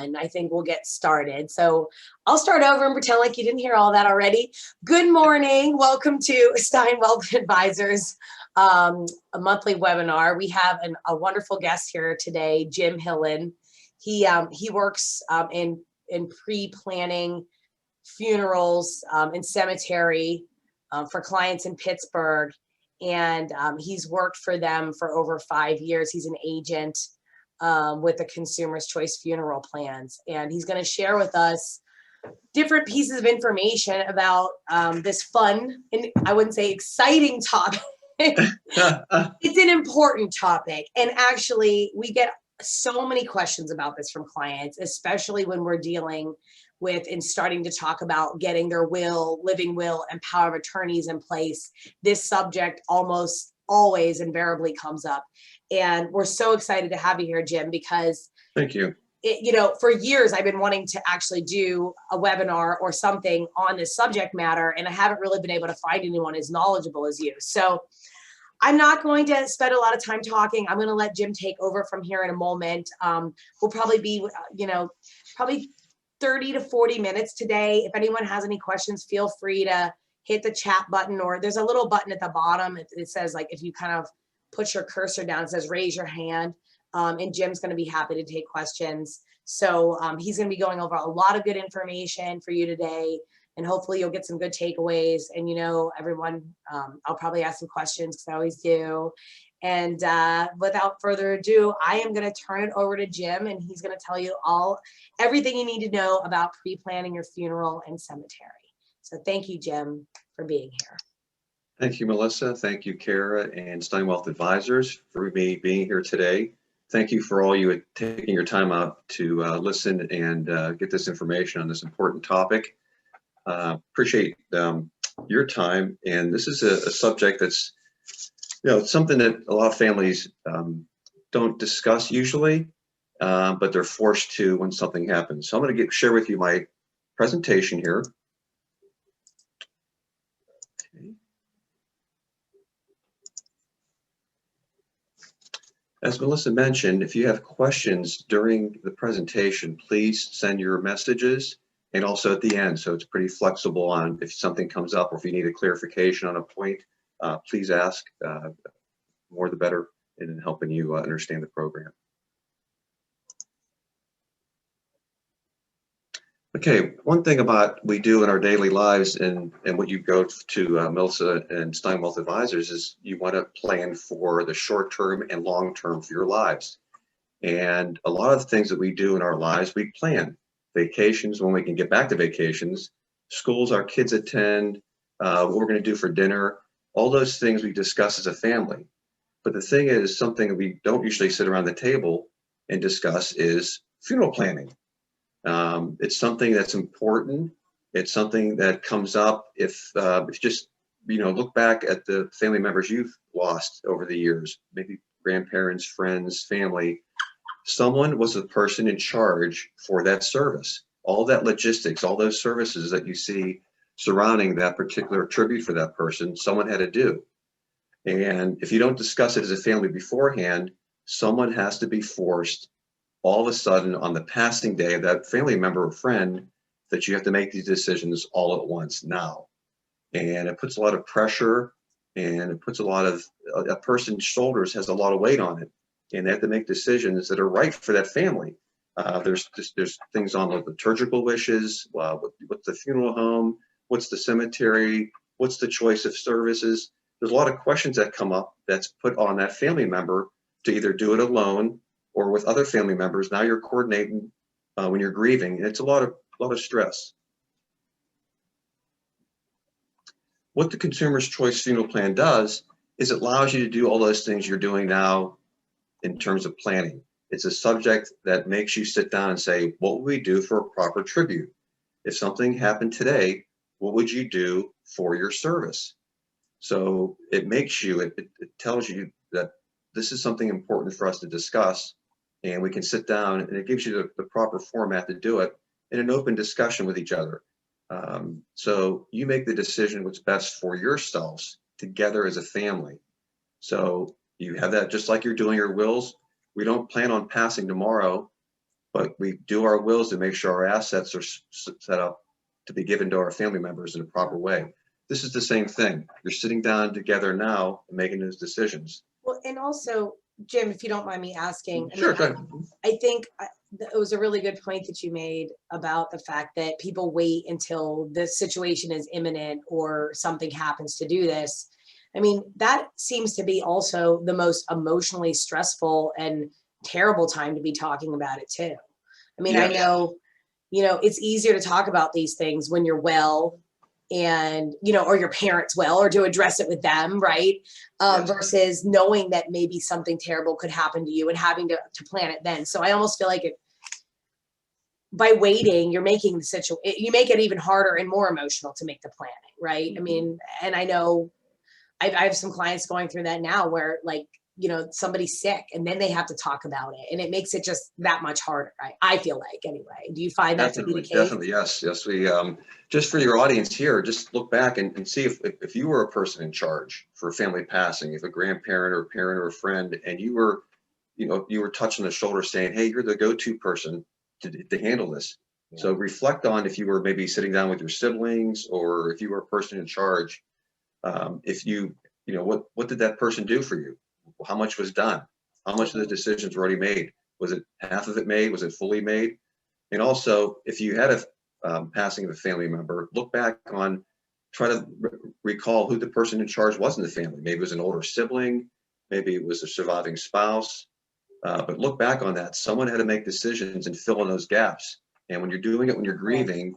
1, I think we'll get started. So I'll start over and pretend like you didn't hear all that already. Good morning. Welcome to Stein Wealth Advisors, a monthly webinar. We have a wonderful guest here today, Jim Hillen. He works in pre-planning funerals in cemetery for clients in Pittsburgh. And he's worked for them for over 5 years. He's an agent with the Consumer's Choice Funeral Plans. And he's going to share with us different pieces of information about this fun, and I wouldn't say exciting topic. It's an important topic. And actually, we get so many questions about this from clients, especially when we're dealing with and starting to talk about getting their will, living will, and power of attorneys in place. This subject almost always invariably comes up. And we're so excited to have you here, Jim, because thank you. For years, I've been wanting to actually do a webinar or something on this subject matter, and I haven't really been able to find anyone as knowledgeable as you. So I'm not going to spend a lot of time talking. I'm going to let Jim take over from here in a moment. We'll probably be, probably 30 to 40 minutes today. If anyone has any questions, feel free to hit the chat button, or there's a little button at the bottom. It says, like, if you kind of put your cursor down, it says raise your hand. And Jim's going to be happy to take questions. So he's going to be going over a lot of good information for you today. And hopefully you'll get some good takeaways. And, everyone, I'll probably ask some questions because I always do. And without further ado, I am going to turn it over to Jim, and he's going to tell you everything you need to know about pre-planning your funeral and cemetery. So thank you, Jim, for being here. Thank you, Melissa. Thank you, Kara and Stein Wealth Advisors, for me being here today. Thank you for all you taking your time out to listen and get this information on this important topic. Appreciate your time. And this is a subject that's something that a lot of families don't discuss usually, but they're forced to when something happens. So I'm going to share with you my presentation here. Okay. As Melissa mentioned, if you have questions during the presentation, please send your messages, and also at the end. So it's pretty flexible on if something comes up or if you need a clarification on a point. Please ask. More the better in helping you understand the program. Okay, one thing about we do in our daily lives and what you go to Melissa and Stein Wealth Advisors is you want to plan for the short term and long term for your lives. And a lot of things that we do in our lives, we plan. Vacations, when we can get back to vacations, schools our kids attend, what we're going to do for dinner, all those things we discuss as a family. But the thing is, something we don't usually sit around the table and discuss is funeral planning. It's something that's important. It's something that comes up if you just look back at the family members you've lost over the years, maybe grandparents, friends, family. Someone was the person in charge for that service. All that logistics, all those services that you see surrounding that particular tribute for that person, someone had to do. And if you don't discuss it as a family beforehand, someone has to be forced all of a sudden on the passing day of that family member or friend that you have to make these decisions all at once now. And it puts a lot of pressure, and it puts a person's shoulders has a lot of weight on it. And they have to make decisions that are right for that family. There's things on the liturgical wishes, what's the funeral home, what's the cemetery, what's the choice of services. There's a lot of questions that come up that's put on that family member to either do it alone or with other family members. Now you're coordinating when you're grieving, and it's a lot of stress. What the Consumer's Choice Funeral Plan does is it allows you to do all those things you're doing now in terms of planning. It's a subject that makes you sit down and say, what would we do for a proper tribute? If something happened today, what would you do for your service? So it makes you, it tells you that this is something important for us to discuss, and we can sit down, and it gives you the proper format to do it in an open discussion with each other. So you make the decision what's best for yourselves together as a family. So you have that just like you're doing your wills. We don't plan on passing tomorrow but we do our wills to make sure our assets are set up to be given to our family members in a proper way. This is the same thing. You're sitting down together now and making those decisions. Well, and also, Jim, if you don't mind me asking, Sure, go ahead. I think it was a really good point that you made about the fact that people wait until the situation is imminent or something happens to do this. I mean, that seems to be also the most emotionally stressful and terrible time to be talking about it too. I mean, I Yes. know, it's easier to talk about these things when you're well and, or your parents well, or to address it with them, right? Yes. Versus knowing that maybe something terrible could happen to you and having to plan it then. So I almost feel like by waiting, you're making the situation, you make it even harder and more emotional to make the planning, right? I mean, and I know I have some clients going through that now where somebody's sick and then they have to talk about it, and it makes it just that much harder. I feel like, anyway. Do you find that to be the case? Definitely, yes. We just for your audience here, just look back and see if you were a person in charge for a family passing, if a grandparent or a parent or a friend, and you were touching the shoulder saying, hey, you're the go-to person to handle this. Yeah. So reflect on if you were maybe sitting down with your siblings, or if you were a person in charge, if what did that person do for you? How much was done? How much of the decisions were already made? Was it half of it made? Was it fully made? And also, if you had a passing of a family member, look back on, try to recall who the person in charge was in the family. Maybe it was an older sibling, maybe it was a surviving spouse, but look back on that. Someone had to make decisions and fill in those gaps. And when you're doing it, when you're grieving,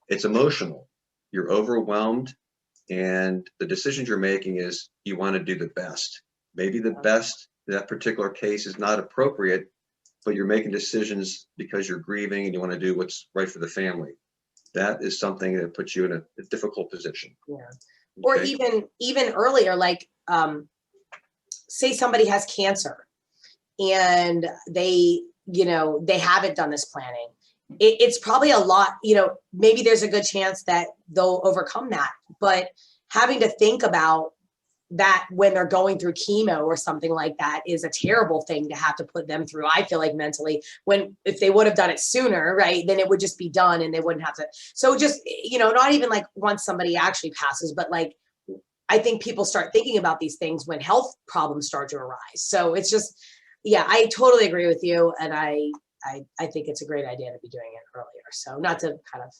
it's emotional. You're overwhelmed, and the decisions you're making is you want to do the best. Maybe the best in that particular case is not appropriate, but you're making decisions because you're grieving and you want to do what's right for the family. That is something that puts you in a difficult position. Yeah. Okay. Or even earlier, like say somebody has cancer and they haven't done this planning. It's probably a lot, maybe there's a good chance that they'll overcome that, but having to think about that when they're going through chemo or something like that is a terrible thing to have to put them through. I feel like mentally, if they would have done it sooner, right, then it would just be done and they wouldn't have to. So just, not even like once somebody actually passes, but like, I think people start thinking about these things when health problems start to arise. So it's just, yeah, I totally agree with you. And I think it's a great idea to be doing it earlier. So not to kind of.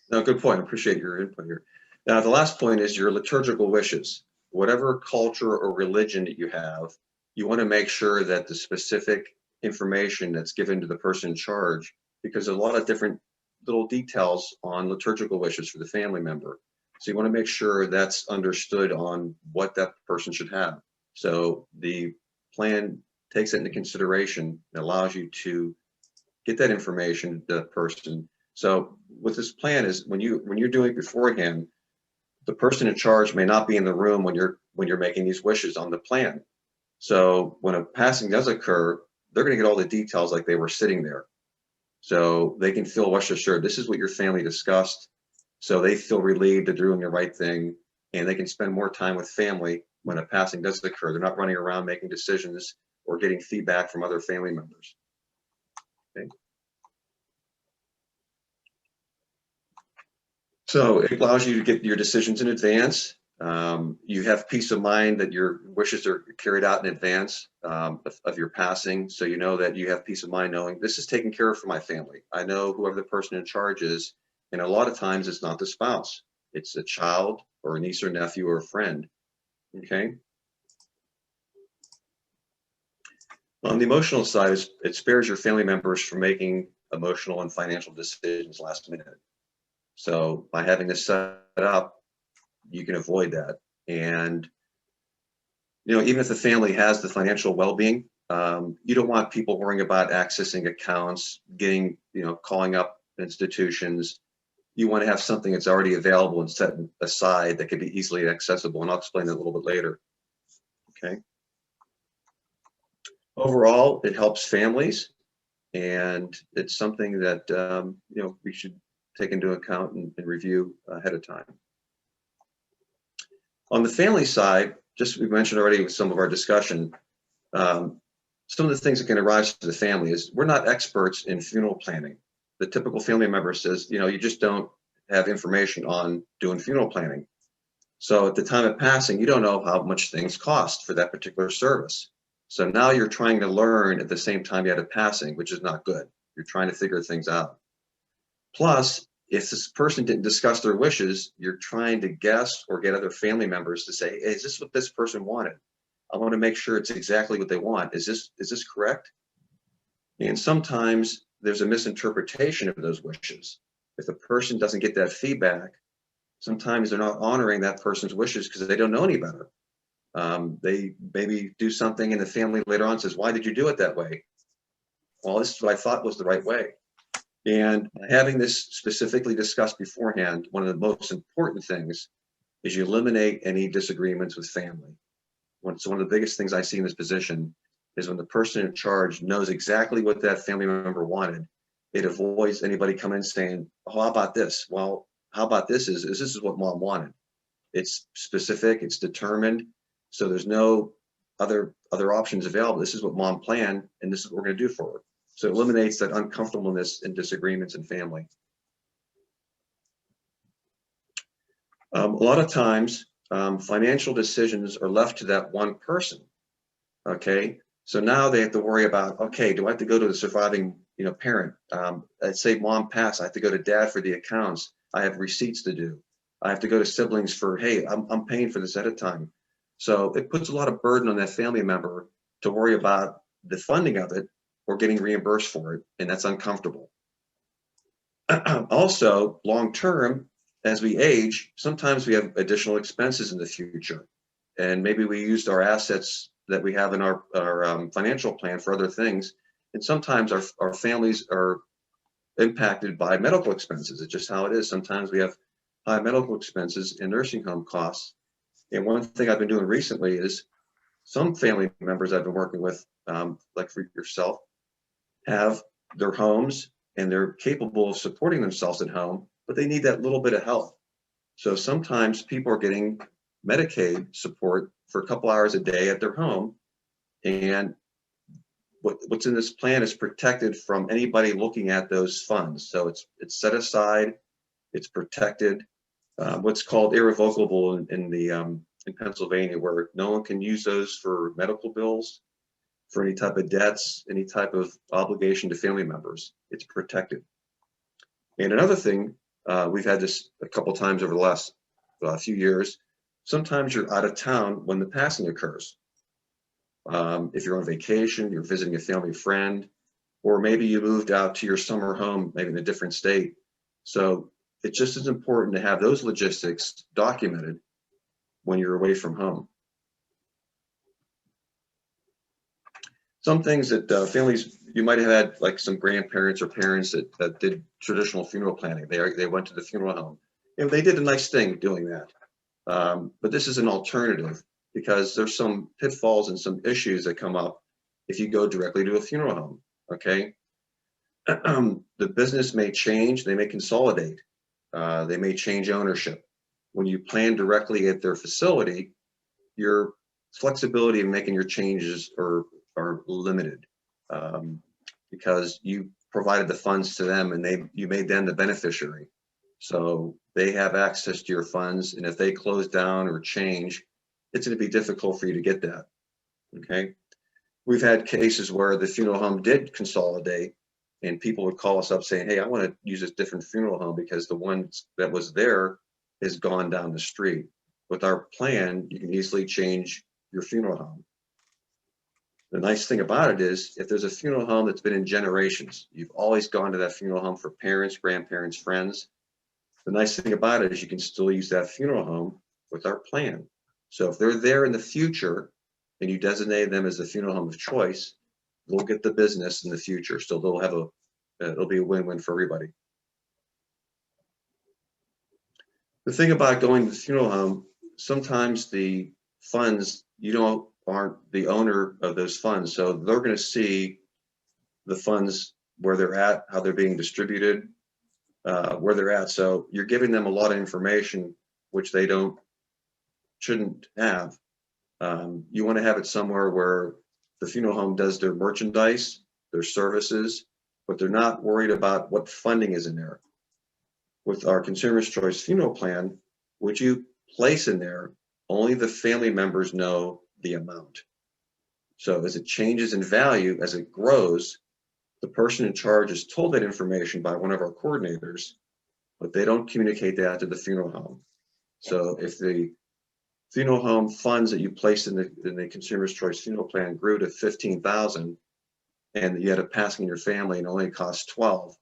No, good point. I appreciate your input here. Now, the last point is your liturgical wishes. Whatever culture or religion that you have, you want to make sure that the specific information that's given to the person in charge, because there's a lot of different little details on liturgical wishes for the family member. So you want to make sure that's understood on what that person should have. So the plan takes it into consideration and allows you to get that information to the person. So what this plan is, when you're doing it beforehand, the person in charge may not be in the room when you're making these wishes on the plan. So when a passing does occur, they're going to get all the details like they were sitting there. So they can feel rest assured, this is what your family discussed. So they feel relieved they're doing the right thing, and they can spend more time with family when a passing does occur. They're not running around making decisions or getting feedback from other family members. Okay. So it allows you to get your decisions in advance. You have peace of mind that your wishes are carried out in advance of your passing. So you know that you have peace of mind knowing this is taken care of for my family. I know whoever the person in charge is. And a lot of times it's not the spouse. It's a child or a niece or nephew or a friend. Okay. On the emotional side, it spares your family members from making emotional and financial decisions last minute. So by having this set up, you can avoid that. And, even if the family has the financial well-being, you don't want people worrying about accessing accounts, calling up institutions. You want to have something that's already available and set aside that can be easily accessible. And I'll explain that a little bit later. Okay. Overall, it helps families, and it's something that, we should take into account and review ahead of time. On the family side, just we mentioned already with some of our discussion, some of the things that can arise to the family is we're not experts in funeral planning. The typical family member says, you just don't have information on doing funeral planning. So at the time of passing, you don't know how much things cost for that particular service. So now you're trying to learn at the same time you had a passing, which is not good. You're trying to figure things out. Plus, if this person didn't discuss their wishes, you're trying to guess or get other family members to say, hey, is this what this person wanted? I want to make sure it's exactly what they want. Is this correct? And sometimes there's a misinterpretation of those wishes. If the person doesn't get that feedback, sometimes they're not honoring that person's wishes because they don't know any better. They maybe do something and the family later on says, why did you do it that way? Well, this is what I thought was the right way. And having this specifically discussed beforehand, one of the most important things is you eliminate any disagreements with family. So one of the biggest things I see in this position is when the person in charge knows exactly what that family member wanted, it avoids anybody coming in saying, oh, how about this? Well, how about this is this is what mom wanted. It's specific, it's determined. So there's no other options available. This is what mom planned, and this is what we're going to do for her. So it eliminates that uncomfortableness and disagreements in family. A lot of times, financial decisions are left to that one person. Okay, so now they have to worry about, okay, do I have to go to the surviving, parent? Let's say mom passed, I have to go to dad for the accounts. I have receipts to do. I have to go to siblings for, hey, I'm paying for this at a time. So it puts a lot of burden on that family member to worry about the funding of it or getting reimbursed for it, and that's uncomfortable. Also, long term, as we age, sometimes we have additional expenses in the future, and maybe we used our assets that we have in our financial plan for other things, and sometimes our families are impacted by medical expenses. It's just how it is. Sometimes we have high medical expenses and nursing home costs. And one thing I've been doing recently is some family members I've been working with, like for yourself, have their homes and they're capable of supporting themselves at home, but they need that little bit of help. So sometimes people are getting Medicaid support for a couple hours a day at their home, and what's in this plan is protected from anybody looking at those funds. So it's set aside, it's protected. What's called irrevocable in Pennsylvania, where no one can use those for medical bills, for any type of debts, any type of obligation to family members. It's protected. And another thing, we've had this a couple times over the last few years. Sometimes you're out of town when the passing occurs. If you're on vacation, you're visiting a family friend, or maybe you moved out to your summer home, maybe in a different state. So it's just as important to have those logistics documented when you're away from home. Some things that families, you might have had like some grandparents or parents that did traditional funeral planning. They went to the funeral home, and they did a nice thing doing that. But this is an alternative because there's some pitfalls and some issues that come up if you go directly to a funeral home. Okay, the business may change, they may consolidate, they may change ownership. When you plan directly at their facility, your flexibility in making your changes are limited, because you provided the funds to them and you made them the beneficiary. So they have access to your funds, and if they close down or change, it's going to be difficult for you to get that. Okay, we've had cases where the funeral home did consolidate, and people would call us up saying, hey, I want to use a different funeral home because the one that was there is gone down the street. With our plan, you can easily change your funeral home. The nice thing about it is if there's a funeral home that's been in generations, you've always gone to that funeral home for parents, grandparents, friends. The nice thing about it is you can still use that funeral home with our plan. So if they're there in the future and you designate them as the funeral home of choice, they'll get the business in the future. So they'll have it'll be a win-win for everybody. The thing about going to the funeral home, sometimes the funds, aren't the owner of those funds. So they're going to see the funds, where they're at, how they're being distributed, where they're at. So you're giving them a lot of information which they shouldn't have. You want to have it somewhere where the funeral home does their merchandise, their services, but they're not worried about what funding is in there. With our Consumer's Choice funeral plan, what you place in there, only the family members know the amount. So as it changes in value, as it grows, the person in charge is told that information by one of our coordinators, but they don't communicate that to the funeral home. So if the funeral home funds that you placed in the Consumer's Choice funeral plan grew to 15,000, and you had a passing in your family and only cost 12,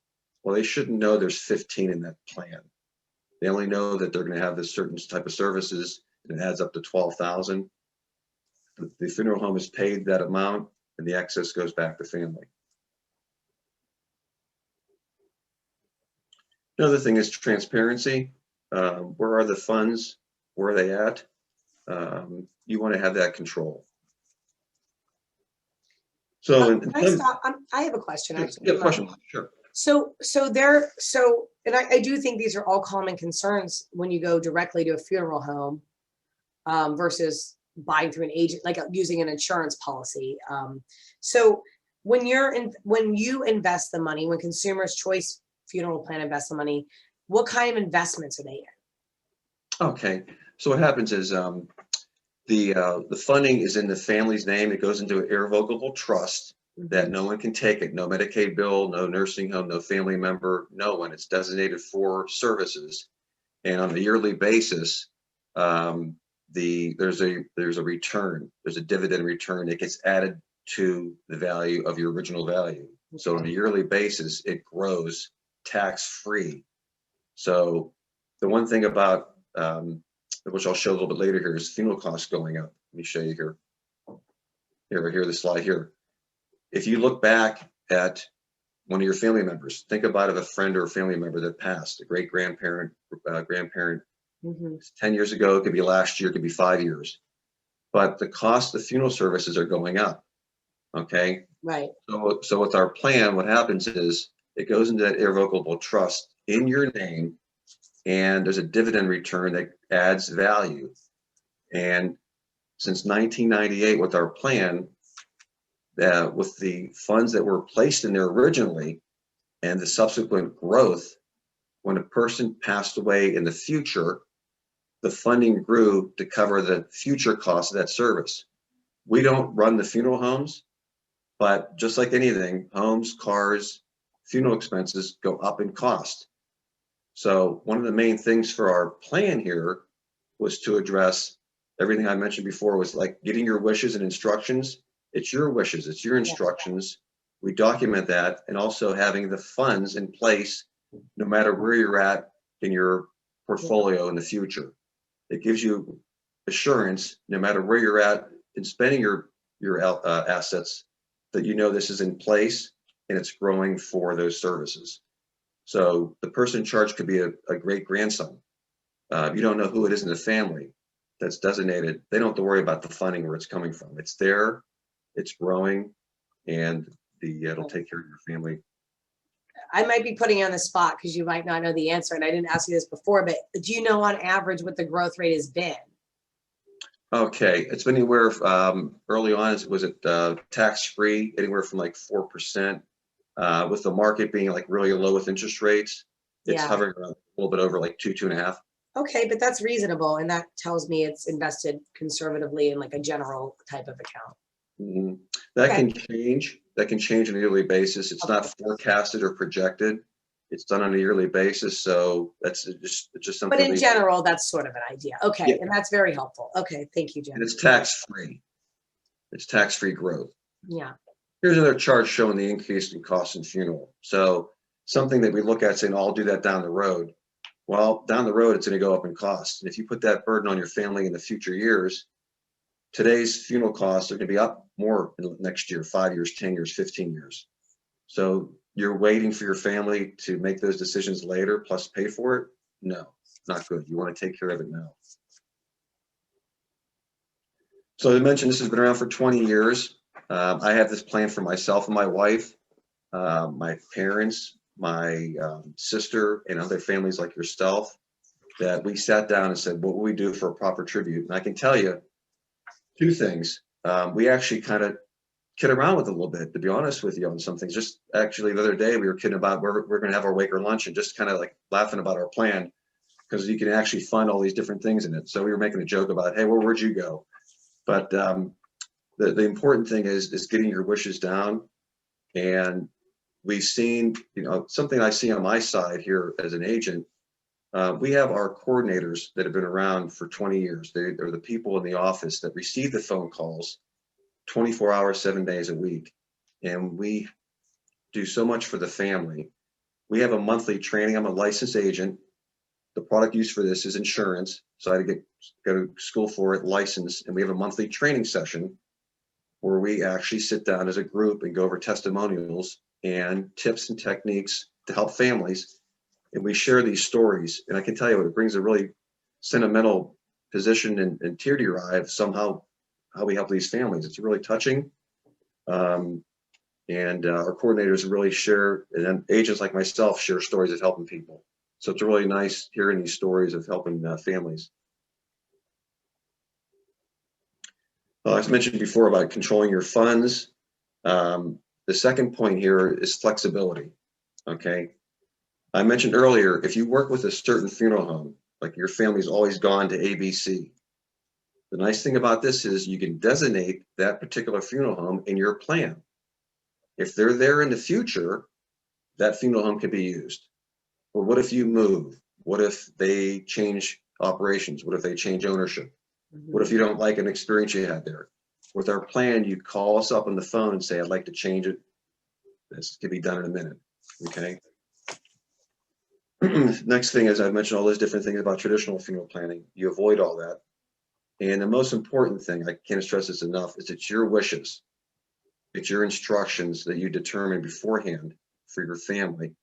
well, they shouldn't know there's 15 in that plan. They only know that they're going to have this certain type of services, and it adds up to 12,000. The funeral home is paid that amount, and the excess goes back to family. Another thing is transparency. Where are the funds? Where are they at? You want to have that control. So, Can I stop? I have a question. Actually. Yeah, question. Sure. So and I do think these are all common concerns when you go directly to a funeral home versus buying through an agent, like using an insurance policy. So when you invest the money, when Consumer's Choice Funeral Plan invests the money, what kind of investments are they in? Okay, so what happens is the funding is in the family's name. It goes into an irrevocable trust that no one can take it. No Medicaid bill, no nursing home, no family member, no one. It's designated for services, and on a yearly basis, there's a return. There's a dividend return that gets added to the value of your original value. Okay. So on a yearly basis, it grows tax-free. So the one thing about which I'll show a little bit later here is funeral costs going up. Let me show you here. Here, the slide here. If you look back at one of your family members, think about a friend or a family member that passed, a great grandparent, grandparent. 10 years ago, it could be last year, it could be 5 years. But the cost of funeral services are going up. Okay. Right. So with our plan, what happens is it goes into that irrevocable trust in your name, and there's a dividend return that adds value. And since 1998, with our plan, with the funds that were placed in there originally and the subsequent growth, when a person passed away in the future, the funding grew to cover the future costs of that service. We don't run the funeral homes, but just like anything, homes, cars, funeral expenses go up in cost. So one of the main things for our plan here was to address everything I mentioned before, was like getting your wishes and instructions. It's your wishes, it's your instructions. We document that, and also having the funds in place no matter where you're at in your portfolio in the future. It gives you assurance no matter where you're at in spending your assets, that you know this is in place and it's growing for those services. So the person in charge could be a great grandson. You don't know who it is in the family that's designated. They don't have to worry about the funding, where it's coming from. It's there, it's growing, and it'll take care of your family. I might be putting you on the spot because you might not know the answer, and I didn't ask you this before, but do you know on average what the growth rate has been? Okay, it's been anywhere, early on, was it tax-free, anywhere from like 4%. With the market being like really low with interest rates, it's hovering around a little bit over like 2.5. Okay, but that's reasonable, and that tells me it's invested conservatively in like a general type of account. That can change. That can change on a yearly basis. It's not forecasted or projected. It's done on a yearly basis, so that's just something. But in general, that's sort of an idea. Okay, and that's very helpful. Okay, thank you, Jim. And it's tax-free. It's tax-free growth. Yeah. Here's another chart showing the increase in costs in funeral. So something that we look at saying, oh, I'll do that down the road. Well, down the road, it's going to go up in cost. And if you put that burden on your family in the future years, today's funeral costs are going to be up more next year, 5 years, 10 years, 15 years. So you're waiting for your family to make those decisions later, plus pay for it? No, not good. You want to take care of it now. So as I mentioned, this has been around for 20 years. I have this plan for myself and my wife, my parents, my sister, and other families like yourself, that we sat down and said, what will we do for a proper tribute? And I can tell you two things. We actually kind of kid around with a little bit, to be honest with you, on some things. Just actually the other day, we were kidding about where we're going to have our wake or lunch, and just kind of like laughing about our plan, because you can actually fund all these different things in it. So we were making a joke about, hey, where'd you go? But the important thing is getting your wishes down. And we've seen, something I see on my side here as an agent, we have our coordinators that have been around for 20 years. They're the people in the office that receive the phone calls 24 hours, 7 days a week. And we do so much for the family. We have a monthly training. I'm a licensed agent. The product used for this is insurance. So I had to go to school for it, licensed. And we have a monthly training session where we actually sit down as a group and go over testimonials and tips and techniques to help families. And we share these stories. And I can tell you, it brings a really sentimental position and tear to your eye of somehow how we help these families. It's really touching. And our coordinators really share, and then agents like myself share stories of helping people. So it's really nice hearing these stories of helping families. I mentioned before about controlling your funds. The second point here is flexibility. Okay. I mentioned earlier, if you work with a certain funeral home, like your family's always gone to ABC, the nice thing about this is you can designate that particular funeral home in your plan. If they're there in the future, that funeral home could be used. But what if you move? What if they change operations? What if they change ownership? What if you don't like an experience you had there? With our plan, you call us up on the phone and say, I'd like to change it. This can be done in a minute, okay? Next thing is, I've mentioned all those different things about traditional funeral planning. You avoid all that. And the most important thing, I can't stress this enough, is it's your wishes. It's your instructions that you determine beforehand for your family.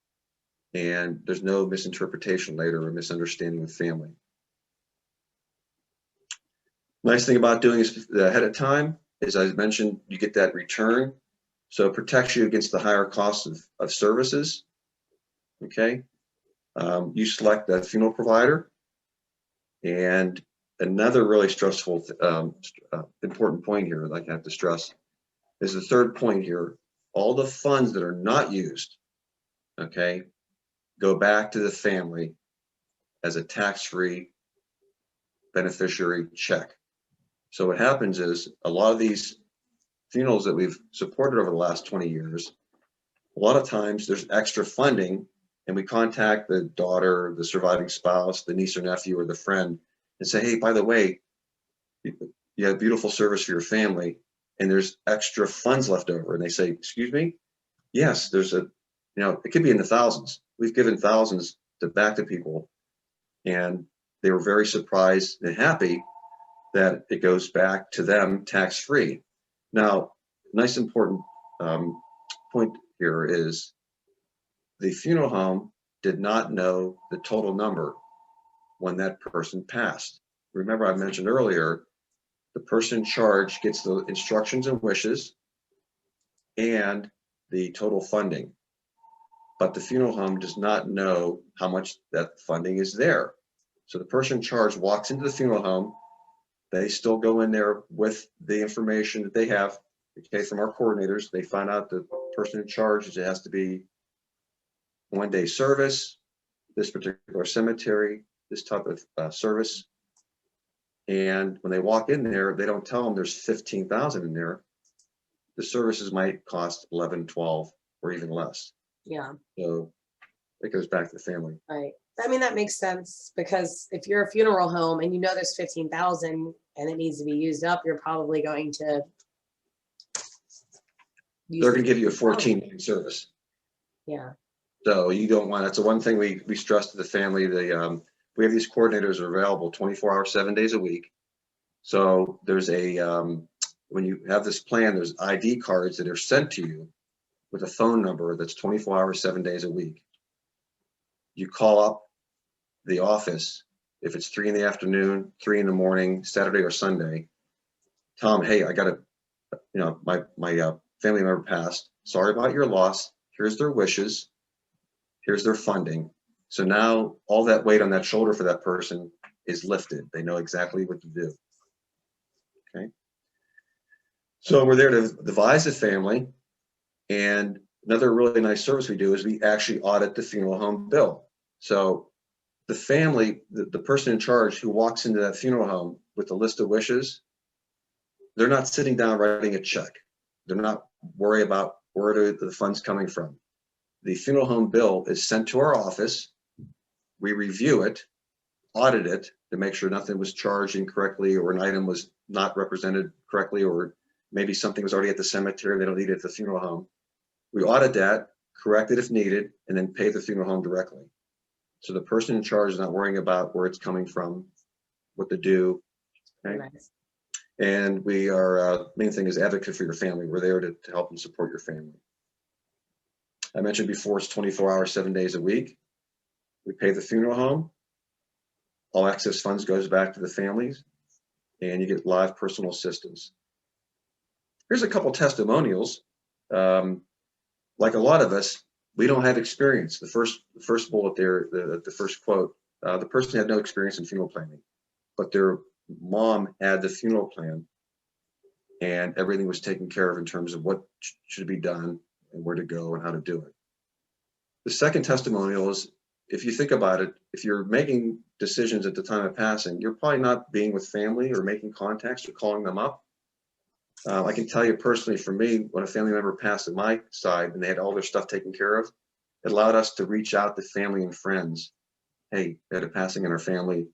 And there's no misinterpretation later or misunderstanding with family. Nice thing about doing this ahead of time is, as I mentioned, you get that return. So it protects you against the higher costs of services. Okay. You select that funeral provider. And another really stressful, important point here, that I have to stress, is the third point here. All the funds that are not used, okay, go back to the family as a tax-free beneficiary check. So what happens is, a lot of these funerals that we've supported over the last 20 years, a lot of times there's extra funding, and we contact the daughter, the surviving spouse, the niece or nephew, or the friend, and say, hey, by the way, you have beautiful service for your family, and there's extra funds left over. And they say, excuse me? Yes, there's it could be in the thousands. We've given thousands back to people, and they were very surprised and happy that it goes back to them tax-free. Now, nice important point here is, the funeral home did not know the total number when that person passed. Remember, I mentioned earlier, the person in charge gets the instructions and wishes and the total funding, but the funeral home does not know how much that funding is there. So the person in charge walks into the funeral home. They still go in there with the information that they have, okay, from our coordinators. They find out the person in charge, it has to be 1 day service, this particular cemetery, this type of service. And when they walk in there, they don't tell them there's 15,000 in there. The services might cost 11, 12, or even less. Yeah. So it goes back to the family. Right. I mean, that makes sense, because if you're a funeral home and you know there's 15,000 and it needs to be used up, you're probably going to. They're going to give you a 14-day service. Yeah. So you don't want, that's the one thing we stress to the family. We have these coordinators are available 24 hours, 7 days a week. So there's when you have this plan, there's ID cards that are sent to you with a phone number that's 24 hours, 7 days a week. You call up the office if it's 3 in the afternoon, 3 in the morning, Saturday or Sunday. Tell them, hey, I got my family member passed. Sorry about your loss. Here's their wishes. Here's their funding. So now all that weight on that shoulder for that person is lifted. They know exactly what to do. Okay. So we're there to advise the family. And another really nice service we do is we actually audit the funeral home bill. So the family, the person in charge who walks into that funeral home with a list of wishes, they're not sitting down writing a check. They're not worried about where are the funds coming from. The funeral home bill is sent to our office. We review it, audit it to make sure nothing was charged incorrectly or an item was not represented correctly, or maybe something was already at the cemetery, they don't need it at the funeral home. We audit that, correct it if needed, and then pay the funeral home directly. So the person in charge is not worrying about where it's coming from, what to do. Okay? Nice. And we are, main thing is advocate for your family. We're there to help and support your family. I mentioned before, it's 24 hours, 7 days a week. We pay the funeral home. All excess funds goes back to the families, and you get live personal assistance. Here's a couple testimonials. Like a lot of us, we don't have experience. The first bullet there, the first quote, the person had no experience in funeral planning, but their mom had the funeral plan, and everything was taken care of in terms of what should be done and where to go and how to do it. The second testimonial is, if you think about it, if you're making decisions at the time of passing, you're probably not being with family or making contacts or calling them up. I can tell you personally, for me, when a family member passed on my side and they had all their stuff taken care of, it allowed us to reach out to family and friends. Hey, we had a passing in our family.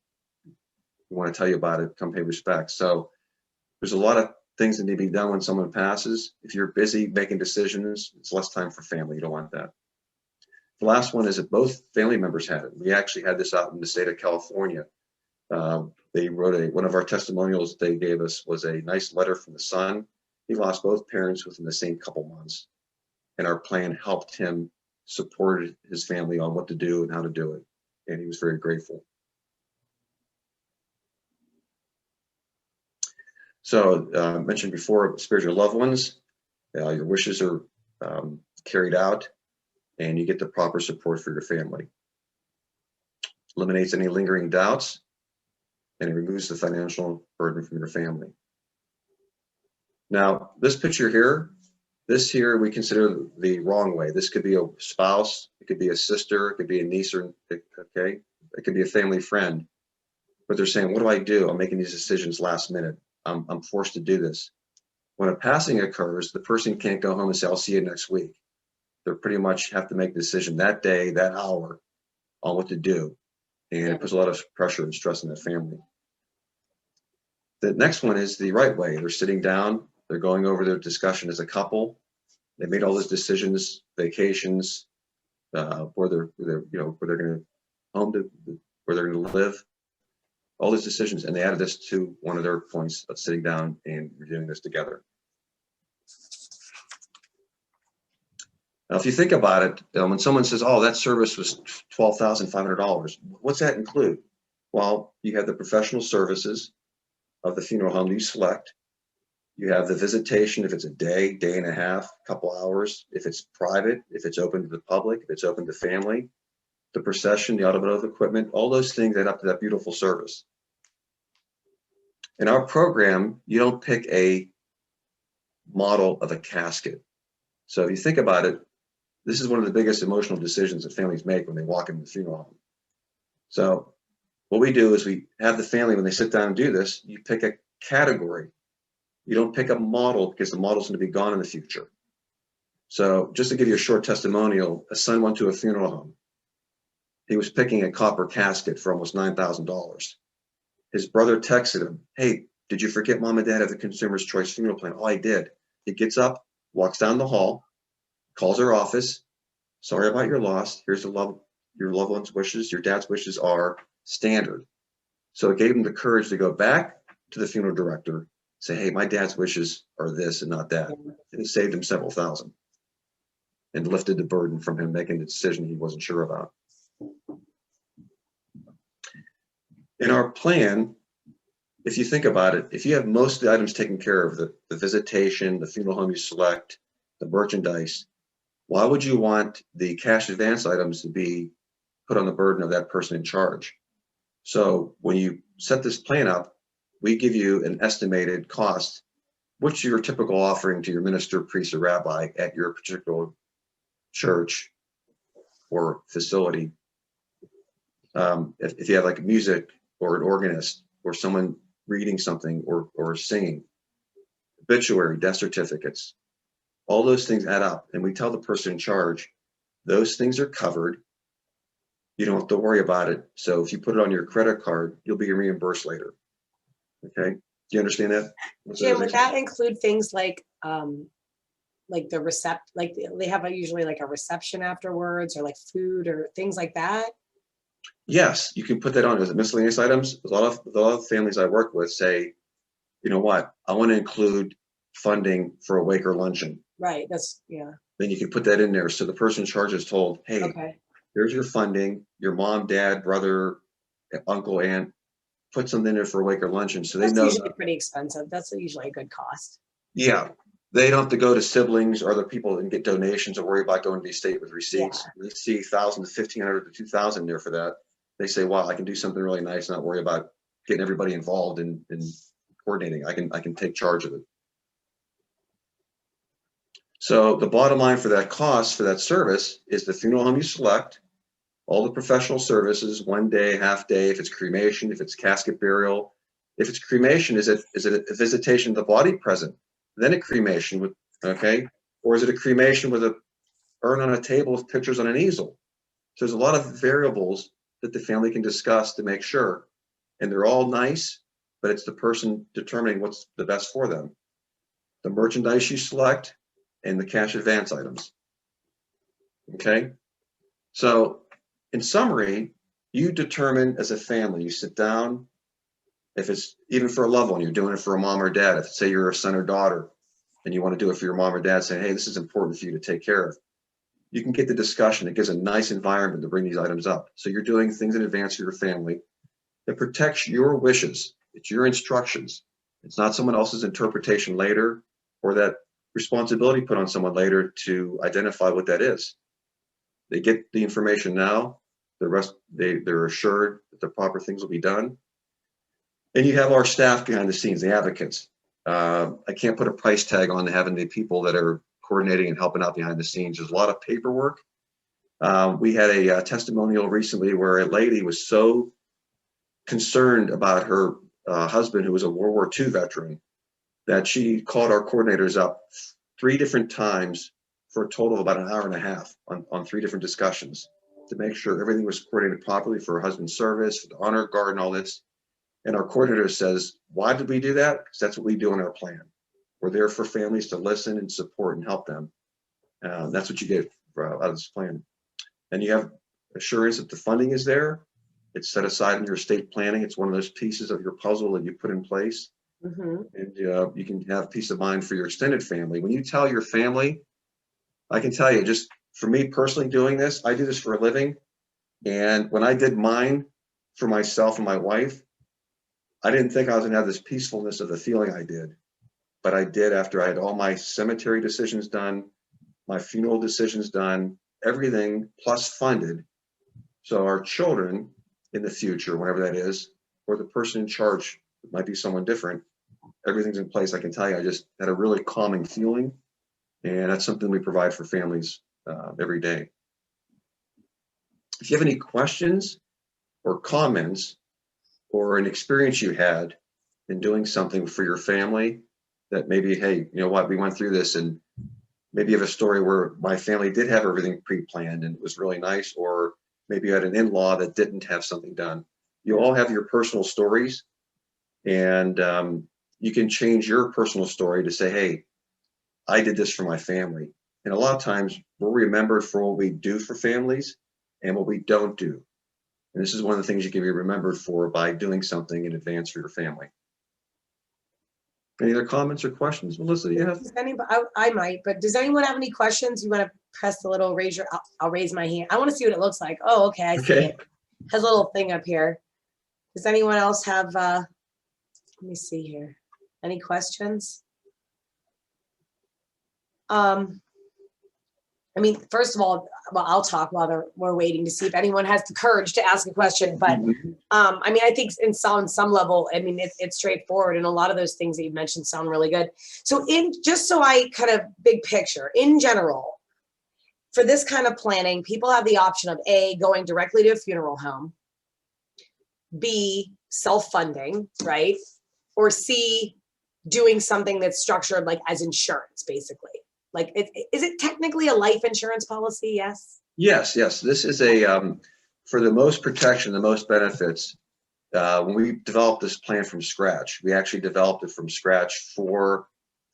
We want to tell you about it. Come pay respects. So there's a lot of things that need to be done when someone passes. If you're busy making decisions, it's less time for family. You don't want that. The last one is that both family members had it. We actually had this out in the state of California. They wrote one of our testimonials they gave us was a nice letter from the son. He lost both parents within the same couple months. And our plan helped him support his family on what to do and how to do it. And he was very grateful. So I mentioned before, spiritual loved ones, your wishes are carried out and you get the proper support for your family. Eliminates any lingering doubts, and it removes the financial burden from your family. Now, this picture here, this here we consider the wrong way. This could be a spouse, it could be a sister, it could be a niece, or okay, it could be a family friend. But they're saying, what do I do? I'm making these decisions last minute. I'm forced to do this. When a passing occurs, the person can't go home and say, I'll see you next week. They pretty much have to make a decision that day, that hour, on what to do. And it puts a lot of pressure and stress on that family. The next one is the right way. They're sitting down, they're going over their discussion as a couple. They made all those decisions, vacations, where they're going to home to, where they're going to live, all those decisions, and they added this to one of their points of sitting down and reviewing this together. Now, if you think about it, when someone says, oh, that service was $12,500, what's that include? Well, you have the professional services of the funeral home you select. You have the visitation, if it's a day, day and a half, couple hours, if it's private, if it's open to the public, if it's open to family, the procession, the automotive equipment, all those things add up to that beautiful service. In our program, you don't pick a model of a casket. So if you think about it, this is one of the biggest emotional decisions that families make when they walk into the funeral home. So what we do is we have the family, when they sit down and do this, you pick a category. You don't pick a model because the model's going to be gone in the future. So just to give you a short testimonial, a son went to a funeral home. He was picking a copper casket for almost $9,000. His brother texted him, hey, did you forget mom and dad have the Consumer's Choice funeral plan? Oh, I did. He gets up, walks down the hall, calls our office. Sorry about your loss. Here's your loved one's wishes. Your dad's wishes are standard. So it gave him the courage to go back to the funeral director, say, hey, my dad's wishes are this and not that. And it saved him several thousand and lifted the burden from him making the decision he wasn't sure about. In our plan, if you think about it, if you have most of the items taken care of, the visitation, the funeral home you select, the merchandise, why would you want the cash advance items to be put on the burden of that person in charge? So when you set this plan up, we give you an estimated cost what's your typical offering to your minister, priest, or rabbi at your particular church or facility? If you have like music or an organist or someone reading something or singing, obituary, death certificates, all those things add up. And we tell the person in charge, those things are covered. You don't have to worry about it. So if you put it on your credit card, you'll be reimbursed later. Okay. Do you understand that? Jim, would that include things like the like they have usually like a reception afterwards, or like food or things like that? Yes, you can put that on as miscellaneous items. A lot of families I work with say, you know what, I want to include funding for a wake or luncheon. Right. That's, yeah. Then you can put that in there. So the person in charge is told, hey, okay, here's your funding, your mom, dad, brother, uncle, aunt, put something in there for a wake or luncheon. So that's they know. usually pretty expensive. That's usually a good cost. Yeah. They don't have to go to siblings or other people and get donations or worry about going to the estate with receipts. Yeah. They see 1,000 to 1,500 to 2,000 there for that. They say, wow, I can do something really nice, not worry about getting everybody involved in coordinating. I can take charge of it. So the bottom line for that cost for that service is the funeral home you select, all the professional services, 1 day, half day, if it's cremation, if it's casket burial. If it's cremation, is it a visitation of the body present, then a cremation with, okay? Or is it a cremation with a urn on a table with pictures on an easel? So there's a lot of variables that the family can discuss to make sure, and they're all nice, but it's the person determining what's the best for them. The merchandise you select and the cash advance items. Okay? So in summary, you determine as a family, you sit down, if it's even for a loved one, you're doing it for a mom or dad. If say you're a son or daughter and you want to do it for your mom or dad, saying, hey, this is important for you to take care of. You can get the discussion. It gives a nice environment to bring these items up. So you're doing things in advance for your family that protects your wishes. It's your instructions. It's not someone else's interpretation later or that responsibility put on someone later to identify what that is. They get the information now. The rest, they're assured that the proper things will be done. And you have our staff behind the scenes, the advocates. I can't put a price tag on having the people that are coordinating and helping out behind the scenes. There's a lot of paperwork. We had a testimonial recently where a lady was so concerned about her husband, who was a World War II veteran, that she called our coordinators up 3 different times for a total of about an hour and a half on 3 different discussions to make sure everything was coordinated properly for her husband's service, for the honor guard and all this. And our coordinator says, why did we do that? Because that's what we do in our plan. We're there for families to listen and support and help them. That's what you get out of this plan. And you have assurance that the funding is there. It's set aside in your estate planning. It's one of those pieces of your puzzle that you put in place. Mm-hmm. And you can have peace of mind for your extended family. When you tell your family, I can tell you, just for me personally doing this, I do this for a living. And when I did mine for myself and my wife, I didn't think I was going to have this peacefulness of the feeling I did, but I did after I had all my cemetery decisions done, my funeral decisions done, everything plus funded. So our children in the future, whenever that is, or the person in charge, it might be someone different, everything's in place. I can tell you, I just had a really calming feeling, and that's something we provide for families every day. If you have any questions or comments, or an experience you had in doing something for your family that maybe, hey, you know what, we went through this, and maybe you have a story where my family did have everything pre-planned and it was really nice, or maybe you had an in-law that didn't have something done. You all have your personal stories, and you can change your personal story to say, hey, I did this for my family. And a lot of times we're remembered for what we do for families and what we don't do. And this is one of the things you can be remembered for by doing something in advance for your family. Any other comments or questions, Melissa? You have? Does anybody, I might, but does anyone have any questions? You want to press the little raise your, I'll raise my hand. I want to see what it looks like. Oh, okay, I see it. Has a little thing up here. Does anyone else have, let me see here. Any questions? I mean, first of all, well, I'll talk while we're waiting to see if anyone has the courage to ask a question. But Mhm. I mean, I think on some level, I mean, it's straightforward, and a lot of those things that you mentioned sound really good. So, just so I kind of big picture, in general, for this kind of planning, people have the option of A, going directly to a funeral home, B, self-funding, right? Or C, doing something that's structured like as insurance, basically. Like, is it technically a life insurance policy? Yes. Yes, yes. This is for the most protection, the most benefits. When we developed this plan from scratch, we actually developed it from scratch for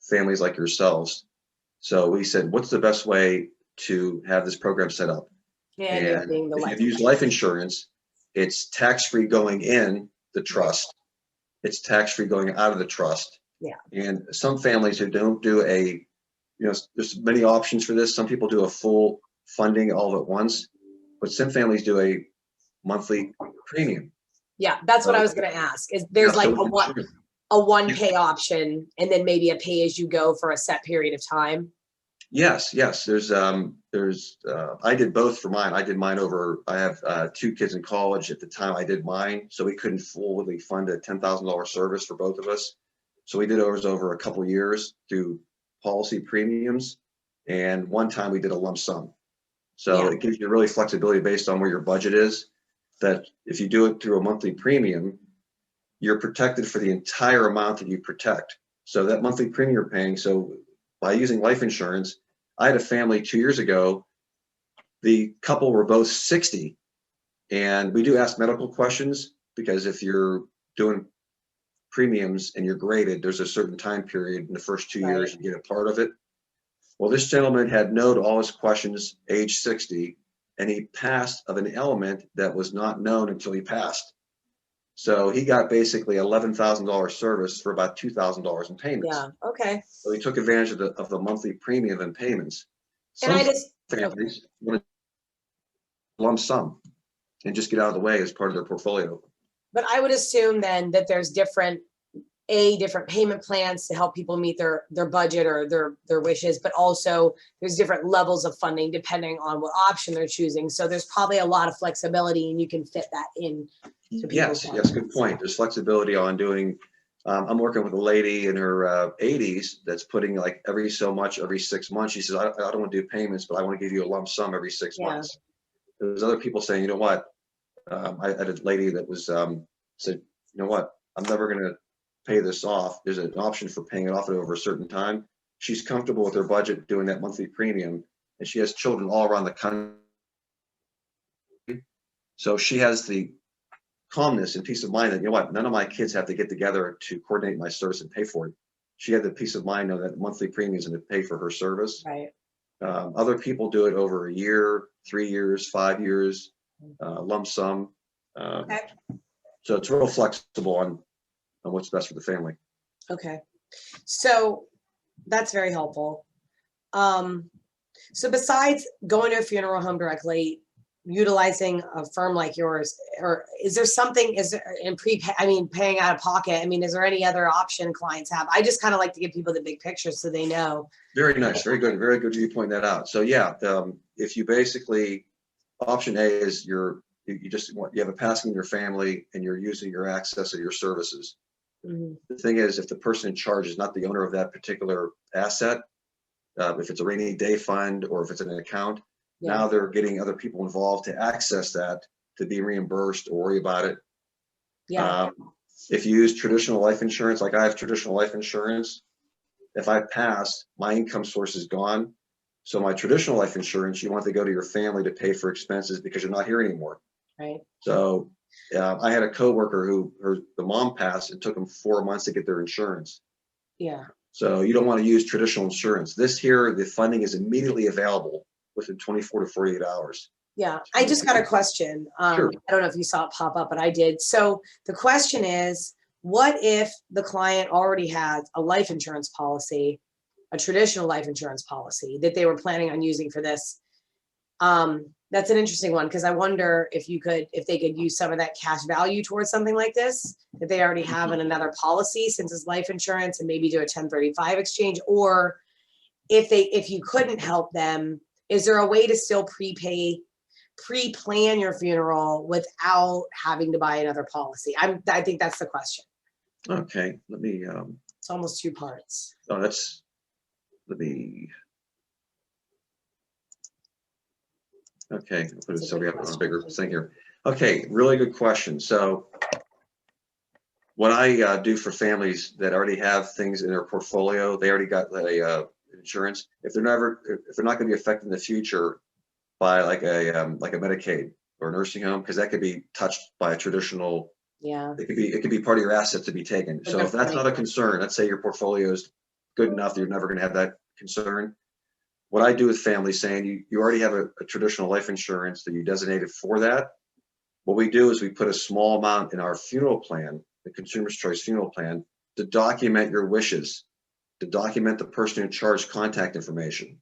families like yourselves. So we said, what's the best way to have this program set up? And you're And being the if life. you've used life insurance, it's tax-free going in the trust. It's tax-free going out of the trust. Yeah. And some families who don't do there's many options for this. Some people do a full funding all at once, but some families do a monthly premium. Yeah, that's what I was going to ask. Is there's like a one pay option, and then maybe a pay as you go for a set period of time? Yes, yes. There's I did both for mine. I have 2 kids in college at the time I did mine, so we couldn't fully fund a $10,000 service for both of us. So we did ours over a couple of years through policy premiums, and one time we did a lump sum. So Yeah. it gives you really flexibility based on where your budget is, that if you do it through a monthly premium, you're protected for the entire amount that you protect. So that monthly premium you're paying, so by using life insurance, I had a family 2 years ago, the couple were both 60, and we do ask medical questions because if you're doing premiums and you're graded, there's a certain time period in the first 2 years you get a part of it. Well, this gentleman had no to all his questions, age 60, and he passed of an element that was not known until he passed. So he got basically $11,000 service for about $2,000 in payments. Yeah. Okay. So he took advantage of the monthly premium and payments. And Some families want a lump sum and just get out of the way as part of their portfolio. But I would assume then that there's different payment plans to help people meet their budget or their wishes, but also there's different levels of funding depending on what option they're choosing. So there's probably a lot of flexibility, and you can fit that in to people's Yes, good point. There's flexibility on doing. I'm working with a lady in her 80s that's putting like every so much every 6 months. She says, I don't want to do payments, but I want to give you a lump sum every 6 months. There's other people saying, you know what? I had a lady that was said, you know what? I'm never going to pay this off. There's an option for paying it off over a certain time. She's comfortable with her budget doing that monthly premium, and she has children all around the country. So she has the calmness and peace of mind that, you know what, none of my kids have to get together to coordinate my service and pay for it. She had the peace of mind knowing that monthly premium is going to pay for her service. Right. Other people do it over a year, 3 years, 5 years, lump sum. Okay. So it's real flexible on what's best for the family. Okay. So that's very helpful. So besides going to a funeral home directly, utilizing a firm like yours, or is there paying out of pocket? I mean, is there any other option clients have? I just kind of like to give people the big picture so they know. Very nice. Very good you point that out. So yeah, if you basically, option A is you have a passing in your family and you're using your access of your services. Mm-hmm. The thing is, if the person in charge is not the owner of that particular asset, if it's a rainy day fund or if it's an account, now they're getting other people involved to access that, to be reimbursed or worry about it. Yeah. If you use traditional life insurance, like I have traditional life insurance, if I pass, my income source is gone. So my traditional life insurance, you want to go to your family to pay for expenses because you're not here anymore. Right. So I had a coworker the mom passed. It took them 4 months to get their insurance. Yeah. So you don't want to use traditional insurance. The funding is immediately available within 24 to 48 hours. Yeah. I just got a question. Sure. I don't know if you saw it pop up, but I did. So the question is, what if the client already has a life insurance policy, a traditional life insurance policy that they were planning on using for this? That's an interesting one, because I wonder if they could use some of that cash value towards something like this that they already have in another policy, since it's life insurance, and maybe do a 1035 exchange, or if you couldn't help them, Is there a way to still pre-plan your funeral without having to buy another policy? I think that's the question. Okay, let me, It's almost two parts. oh, let me, okay, I'll put it so we have a bigger thing here. Okay, really good question. So what I do for families that already have things in their portfolio, they already got a insurance. If they're not going to be affected in the future by like a Medicaid or a nursing home, because that could be touched by a traditional. Yeah. It could be part of your asset to be taken. So if that's not a concern, let's say your portfolio is good enough that you're never going to have that concern. What I do with families, saying you already have a traditional life insurance that you designated for that. What we do is we put a small amount in our funeral plan, the Consumer's Choice funeral plan, to document your wishes, to document the person in charge contact information,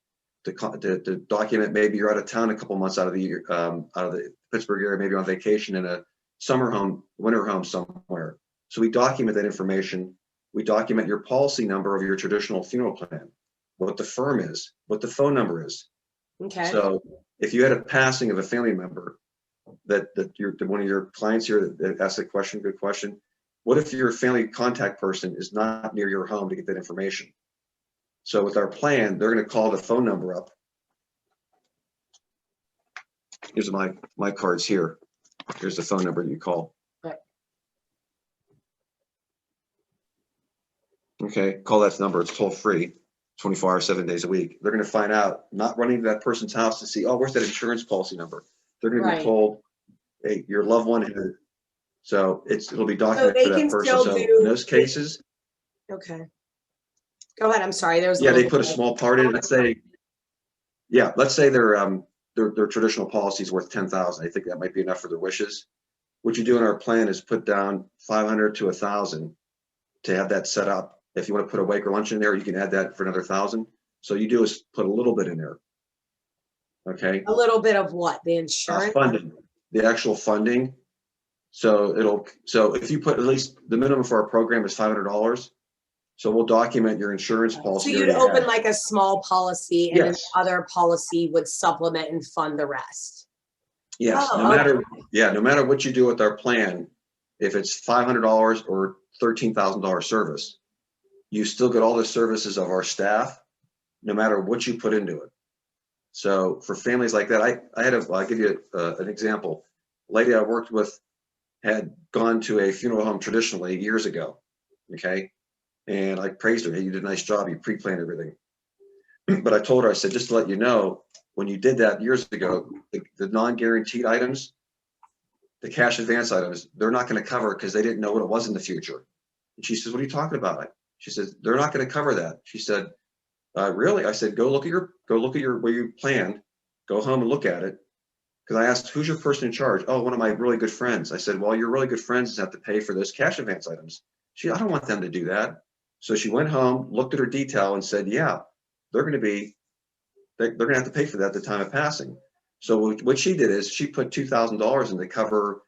to document maybe you're out of town a couple months out of the Pittsburgh area, maybe on vacation in a summer home, winter home somewhere. So we document that information. We document your policy number of your traditional funeral plan, what the firm is, what the phone number is. Okay. So if you had a passing of a family member, that one of your clients here that asked a question, good question. What if your family contact person is not near your home to get that information? So with our plan, they're going to call the phone number up. Here's my cards here. Here's the phone number you call. Right. Okay, call that number. It's toll free, 24 hours, 7 days a week. They're going to find out, not running to that person's house to see, oh, where's that insurance policy number? They're going to be told, hey, your loved one had. So it'll be documented for that person. So in those cases. Okay. Go ahead. I'm sorry. They put a small part in. Let's say their traditional policy is worth $10,000. I think that might be enough for their wishes. What you do in our plan is put down $500 to $1,000 to have that set up. If you want to put a wake or lunch in there, you can add that for another $1,000. So you do is put a little bit in there. Okay. A little bit of what? The insurance funding, the actual funding. So if you put, at least the minimum for our program is $500. So we'll document your insurance policy. So you'd open like a small policy and another policy would supplement and fund the rest. Yes, no matter what you do with our plan, if it's $500 or $13,000 service, you still get all the services of our staff, no matter what you put into it. So for families like that, I'll give you an example. A lady I worked with had gone to a funeral home traditionally years ago, okay? And I praised her, hey, you did a nice job, you pre-planned everything. But I told her, I said, just to let you know, when you did that years ago, the non-guaranteed items, the cash advance items, they're not going to cover because they didn't know what it was in the future. And she says, what are you talking about? She says, they're not going to cover that. She said, really? I said, go look at where you planned, go home and look at it. Because I asked, who's your person in charge? Oh, one of my really good friends. I said, well, your really good friends have to pay for those cash advance items. I don't want them to do that. So she went home, looked at her detail and said, yeah, they're going to have to pay for that at the time of passing. So what she did is she put $2,000 in to cover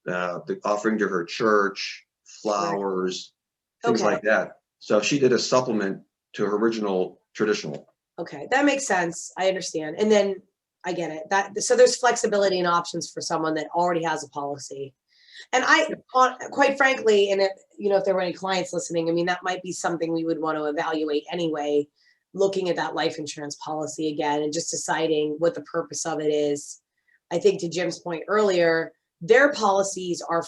the offering to her church, flowers, things like that. So she did a supplement to her original traditional. Okay, that makes sense. I understand. And then I get it. So there's flexibility and options for someone that already has a policy. And quite frankly, and if there were any clients listening, I mean, that might be something we would want to evaluate anyway, looking at that life insurance policy again and just deciding what the purpose of it is. I think to Jim's point earlier, their policies are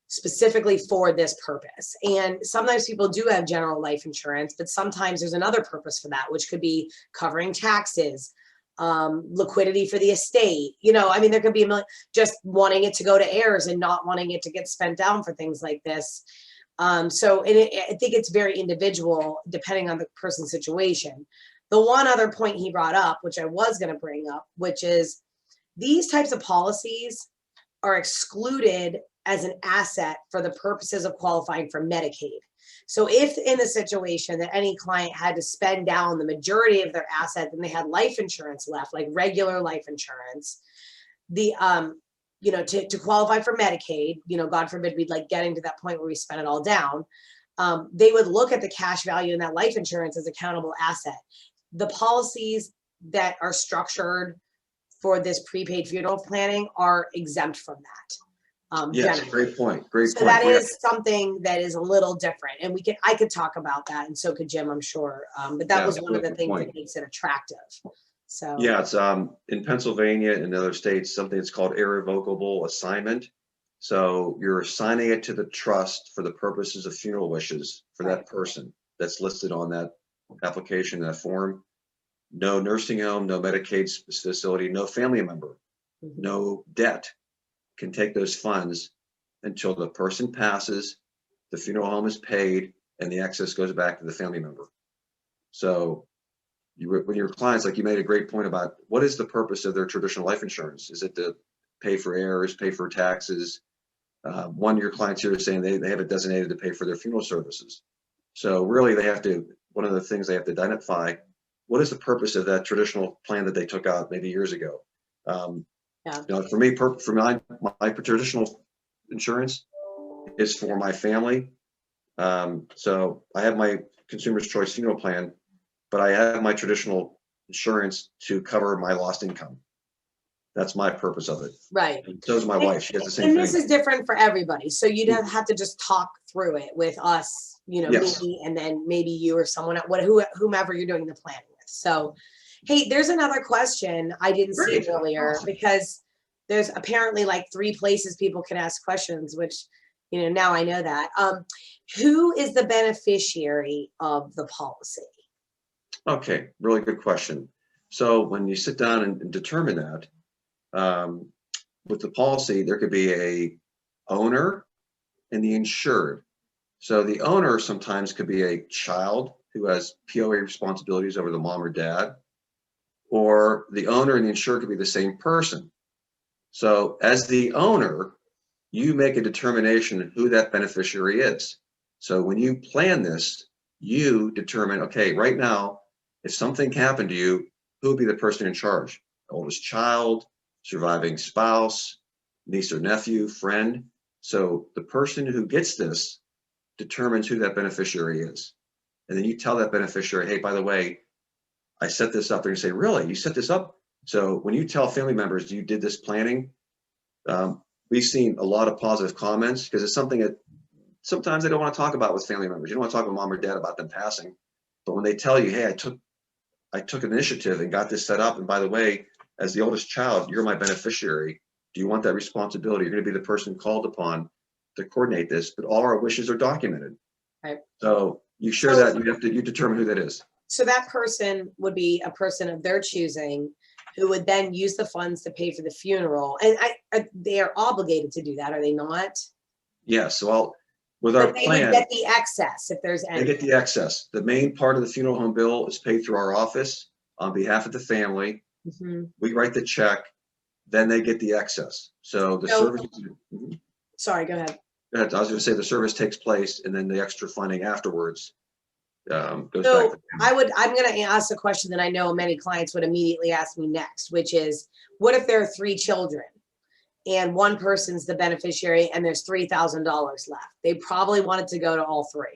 specifically for this purpose. And sometimes people do have general life insurance, but sometimes there's another purpose for that, which could be covering taxes, liquidity for the estate. There could be just wanting it to go to heirs and not wanting it to get spent down for things like this. I think it's very individual depending on the person's situation. The one other point he brought up, which I was going to bring up, which is these types of policies are excluded as an asset for the purposes of qualifying for Medicaid. So if in the situation that any client had to spend down the majority of their asset and they had life insurance left, like regular life insurance, to qualify for Medicaid, God forbid we'd like getting to that point where we spend it all down, they would look at the cash value in that life insurance as a countable asset. The policies that are structured for this prepaid funeral planning are exempt from that. Yes, Generally. great point. Great So point. that is something that is a little different, and I could talk about that, and so could Jim, I'm sure. But that Yeah, was one of the good things point. that makes it attractive. So Yeah, it's in Pennsylvania and other states, something that's called irrevocable assignment. So you're assigning it to the trust for the purposes of funeral wishes for that person that's listed on that application, that form. No nursing home, no Medicaid facility, no family member, no debt can take those funds until the person passes, the funeral home is paid, and the excess goes back to the family member. So when your clients, like you made a great point about what is the purpose of their traditional life insurance? Is it to pay for heirs, pay for taxes? One of your clients here is saying they have it designated to pay for their funeral services. So really one of the things they have to identify, what is the purpose of that traditional plan that they took out maybe years ago? For me, for my traditional insurance is for my family. So I have my consumer's choice funeral plan, but I have my traditional insurance to cover my lost income. That's my purpose of it. right. And so is my wife. She has the same And thing. this is different for everybody. So you'd have to just talk through it with us, Yes. me, and then maybe you or someone, whomever you're doing the planning with. So, hey, there's another question I didn't see Great. earlier, Awesome. because there's apparently like 3 places people can ask questions, which, now I know that. Who is the beneficiary of the policy? Okay, really good question. So when you sit down and determine that, with the policy, there could be a owner and the insured. So the owner sometimes could be a child who has POA responsibilities over the mom or dad, or the owner and the insured could be the same person. So as the owner, you make a determination who that beneficiary is. So when you plan this, you determine, okay, right now, if something happened to you, who would be the person in charge? Oldest child, surviving spouse, niece or nephew, friend. So the person who gets this determines who that beneficiary is. And then you tell that beneficiary, hey, by the way, I set this up. They're going to say, really? You set this up? So when you tell family members you did this planning, we've seen a lot of positive comments, because it's something that sometimes they don't want to talk about with family members. You don't want to talk with mom or dad about them passing. But when they tell you, hey, I took an initiative and got this set up. And by the way, as the oldest child, you're my beneficiary. Do you want that responsibility? You're going to be the person called upon to coordinate this, but all our wishes are documented. Right. So you share that, you determine who that is. So that person would be a person of their choosing, who would then use the funds to pay for the funeral. And they are obligated to do that, are they not? Yes. So with our But they plan, would get the excess if there's they any. get the excess. The main part of the funeral home bill is paid through our office on behalf of the family. We write the check, then they get the excess. So the service. Sorry, go ahead. I was going to say the service takes place, and then the extra funding afterwards goes back. So I'm going to ask a question that I know many clients would immediately ask me next, which is, what if there are 3 children and one person's the beneficiary and there's $3,000 left? They probably want it to go to all 3.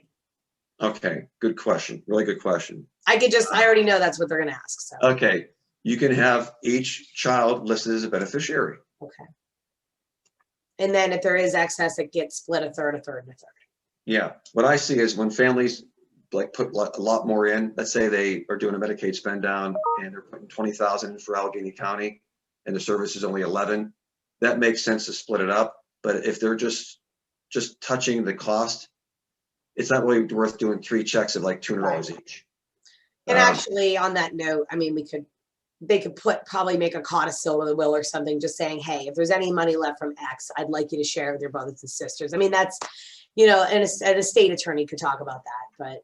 Okay, good question. Really good question. I already know that's what they're going to ask. So. Okay, you can have each child listed as a beneficiary. Okay. And then if there is excess, it gets split a third, a third, and a third. Yeah, what I see is when families like put a lot more in, let's say they are doing a Medicaid spend down and they're putting 20,000 in for Allegheny County and the service is only 11, that makes sense to split it up. But if they're just touching the cost, it's not really worth doing 3 checks of like $200 each. And actually, on that note, I mean, they could probably make a codicil to the will or something, just saying, hey, if there's any money left from X, I'd like you to share with your brothers and sisters. I mean, that's, and an estate attorney could talk about that,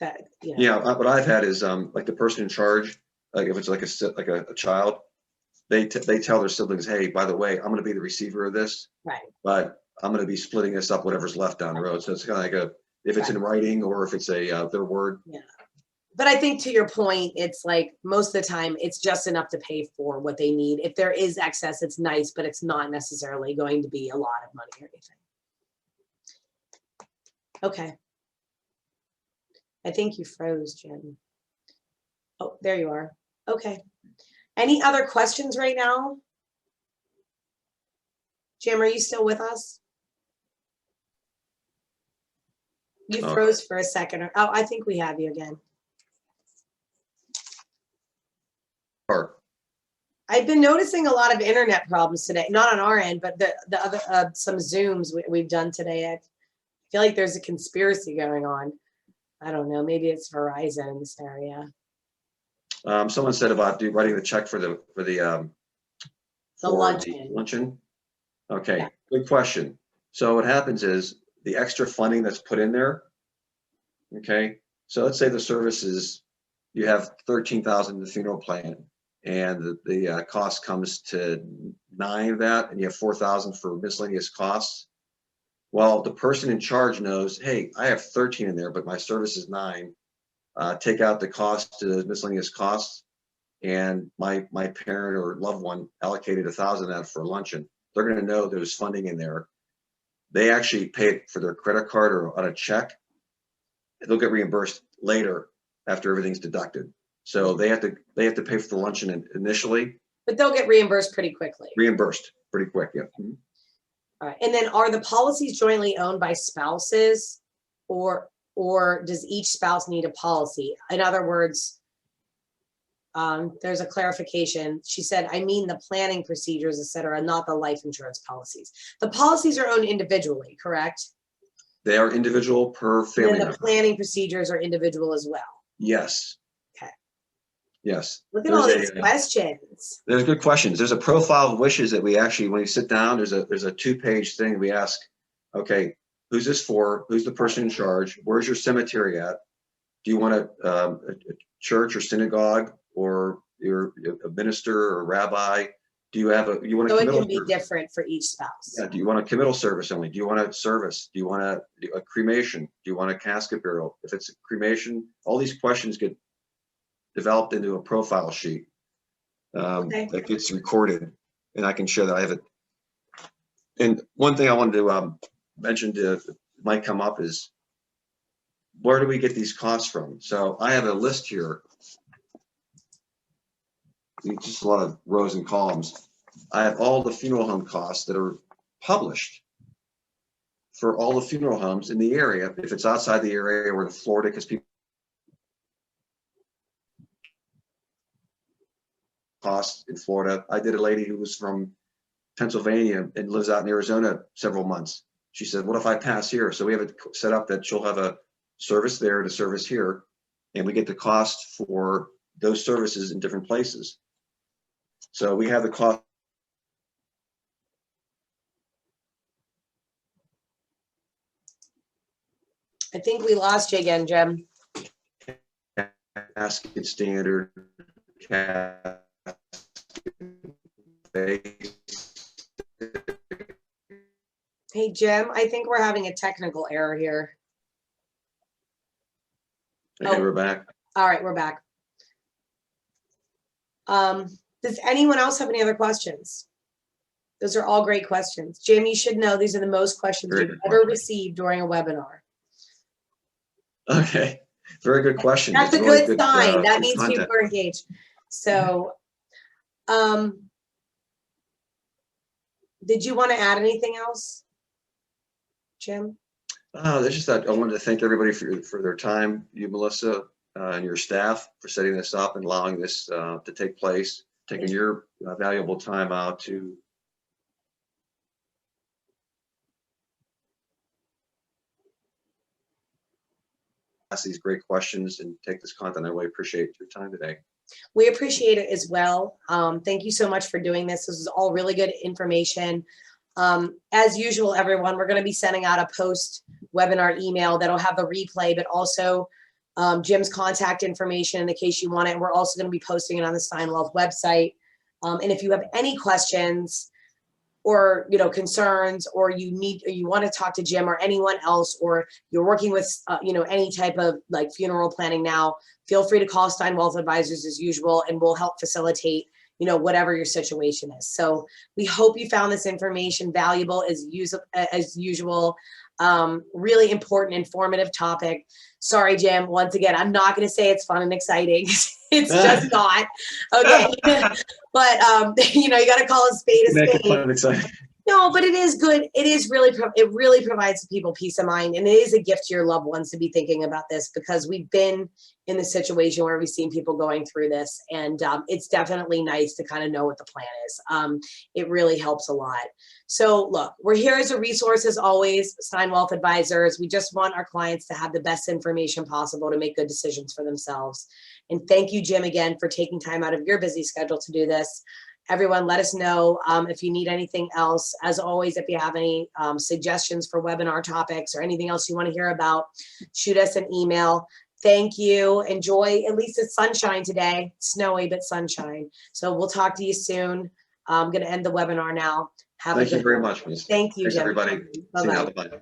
but Yeah, what I've had is like the person in charge, like if it's like a child, they tell their siblings, hey, by the way, I'm going to be the receiver of this, right? But I'm going to be splitting this up, whatever's left down the road. So it's kind of like if it's in writing or if it's their word. Yeah. But I think to your point, it's like most of the time it's just enough to pay for what they need. If there is excess, it's nice, but it's not necessarily going to be a lot of money or anything. Okay. I think you froze, Jim. Oh, there you are. Okay. Any other questions right now? Jim, are you still with us? You Oh. froze for a second. Oh, I think we have you again. Or I've been noticing a lot of internet problems today, not on our end, but the other some Zooms we've done today. I feel like there's a conspiracy going on. I don't know. Maybe it's Verizon in this area. someone said about writing the check for the luncheon. luncheon. Okay, Yeah. good question. So what happens is the extra funding that's put in there. Okay, so let's say the service is, you have 13,000 in the funeral plan, and the cost comes to 9 of that, and you have 4,000 for miscellaneous costs. Well, the person in charge knows, hey, I have 13 in there, but my service is 9. Take out the cost to the miscellaneous costs, and my parent or loved one allocated 1,000 of that for luncheon. They're going to know there's funding in there. They actually pay it for their credit card or on a check. They'll get reimbursed later after everything's deducted. So they have to pay for the luncheon initially. But they'll get reimbursed pretty quickly. Reimbursed pretty quick, yeah. Mm-hmm. All right. And then are the policies jointly owned by spouses, or does each spouse need a policy? In other words, there's a clarification. She said, I mean the planning procedures, et cetera, not the life insurance policies. The policies are owned individually, correct? They are individual per family. And the planning procedures are individual as well. Yes. Okay. Yes. Look at all these questions. There's good questions. There's a profile of wishes that we actually, when you sit down, there's a 2-page thing. We ask, okay, who's this for? Who's the person in charge? Where's your cemetery at? Do you want a church or synagogue, or you're a minister or a rabbi? Do you have you want a committal? So it can be different for each spouse. Yeah. Do you want a committal service only? Do you want a service? Do you want a cremation? Do you want a casket burial? If it's a cremation, all these questions get developed into a profile sheet that gets recorded, and I can share that. I have it. And one thing I wanted to mention might come up is, where do we get these costs from? So I have a list here. It's just a lot of rows and columns. I have all the funeral home costs that are published for all the funeral homes in the area. If it's outside the area or in Florida, because people costs in Florida. I did a lady who was from Pennsylvania and lives out in Arizona several months. She said, what if I pass here? So we have it set up that she'll have a service there to service here, and we get the cost for those services in different places. So we have the cost. I think we lost you again, Jim. Casket standard, casket base. Hey, Jim, I think we're having a technical error here. Okay, we're back. All right, we're back. Does anyone else have any other questions? Those are all great questions. Jim, you should know these are the most questions you've ever received during a webinar. Okay, very good question. That's a really good sign. That means people are engaged. So, did you want to add anything else, Jim? There's just that I wanted to thank everybody for their time, you, Melissa, and your staff for setting this up and allowing this to take place, taking your valuable time out to ask these great questions and take this content. I really appreciate your time today. We appreciate it as well. Thank you so much for doing this. This is all really good information. As usual, everyone, we're going to be sending out a post-webinar email that'll have the replay, but also Jim's contact information in the case you want it. And we're also going to be posting it on the Steinwell website. And if you have any questions or concerns, or you want to talk to Jim or anyone else, or you're working with any type of like funeral planning now, feel free to call Stein Wealth Advisors as usual, and we'll help facilitate whatever your situation is. So we hope you found this information valuable as usual. Really important, informative topic. Sorry, Jim. Once again, I'm not going to say it's fun and exciting. It's just not. Okay. But, you got to call a spade a Make it spade. fun and exciting. No, but it is good. It really provides people peace of mind. And it is a gift to your loved ones to be thinking about this, because we've been in the situation where we've seen people going through this. And it's definitely nice to kind of know what the plan is. It really helps a lot. So look, we're here as a resource as always, Stein Wealth Advisors. We just want our clients to have the best information possible to make good decisions for themselves. And thank you, Jim, again, for taking time out of your busy schedule to do this. Everyone, let us know if you need anything else. As always, if you have any suggestions for webinar topics or anything else you want to hear about, shoot us an email. Thank you. Enjoy, at least it's sunshine today. Snowy, but sunshine. So we'll talk to you soon. I'm going to end the webinar now. Thank you very much, Ms. Thank you, Thanks, Jim. everybody. See you now. Bye-bye.